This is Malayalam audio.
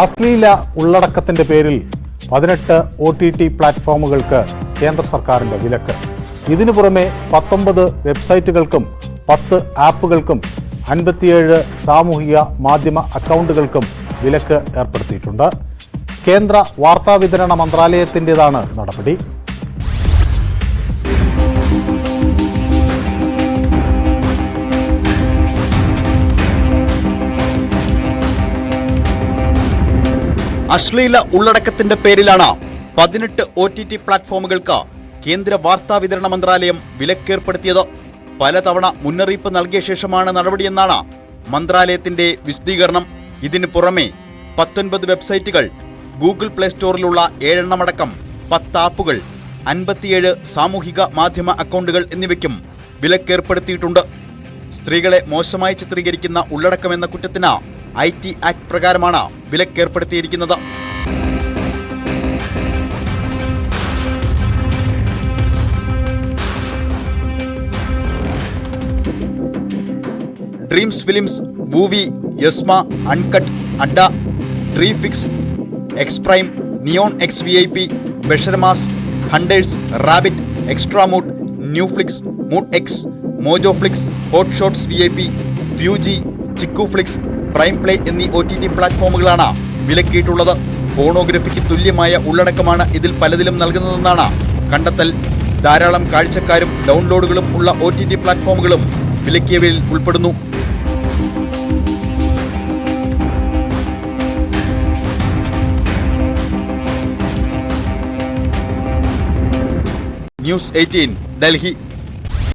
അശ്ലീല ഉള്ളടക്കത്തിന്റെ പേരിൽ 18 OTT പ്ലാറ്റ്ഫോമുകൾക്ക് കേന്ദ്ര സർക്കാരിന്റെ വിലക്ക്. ഇതിനു പുറമെ 19 വെബ്സൈറ്റുകൾക്കും 10 ആപ്പുകൾക്കും 57 സാമൂഹിക മാധ്യമ അക്കൗണ്ടുകൾക്കും വിലക്ക് ഏർപ്പെടുത്തിയിട്ടുണ്ട്. കേന്ദ്ര വാർത്താവിതരണ മന്ത്രാലയത്തിൻ്റെതാണ് നടപടി. അശ്ലീല ഉള്ളടക്കത്തിന്റെ പേരിലാണ് 18 OTT പ്ലാറ്റ്ഫോമുകൾക്ക് കേന്ദ്ര വാർത്താവിതരണ മന്ത്രാലയം വിലക്കേർപ്പെടുത്തിയത്. പലതവണ മുന്നറിയിപ്പ് നൽകിയ ശേഷമാണ് നടപടിയെന്നാണ് മന്ത്രാലയത്തിന്റെ വിശദീകരണം. ഇതിനു പുറമെ 19 വെബ്സൈറ്റുകൾ, ഗൂഗിൾ പ്ലേ സ്റ്റോറിലുള്ള 7 എണ്ണമടക്കം 10 ആപ്പുകൾ, 57 സാമൂഹിക മാധ്യമ അക്കൗണ്ടുകൾ എന്നിവയ്ക്കും വിലക്കേർപ്പെടുത്തിയിട്ടുണ്ട്. സ്ത്രീകളെ മോശമായി ചിത്രീകരിക്കുന്ന ഉള്ളടക്കമെന്ന കുറ്റത്തിന് IT ആക്ട് പ്രകാരമാണ് വിലക്കേർപ്പെടുത്തിയിരിക്കുന്നത്. Dreams Films, movie, Yessma, Uncut, Adda, Tri Flicks, X Prime, Neon X VIP, Besharams, Hunters, Rabbit, Extra Mood, New Flix, Mood X, Mojo Flix, Hot Shots VIP, Fuji, Chiku Flix, Prime Play എന്നീ OTT പ്ലാറ്റ്ഫോമുകളാണ് വിലക്കിയിട്ടുള്ളത്. പോണോഗ്രഫിക്ക് തുല്യമായ ഉള്ളടക്കമാണ് ഇതിൽ പലതിലും നൽകുന്നതെന്നാണ് കണ്ടെത്തൽ. ധാരാളം കാഴ്ചക്കാരും ഡൗൺലോഡുകളും ഉള്ള OTT പ്ലാറ്റ്ഫോമുകളും വിലക്കിയവയിൽ ഉൾപ്പെടുന്നു. ന്യൂസ് 18 ഡൽഹി.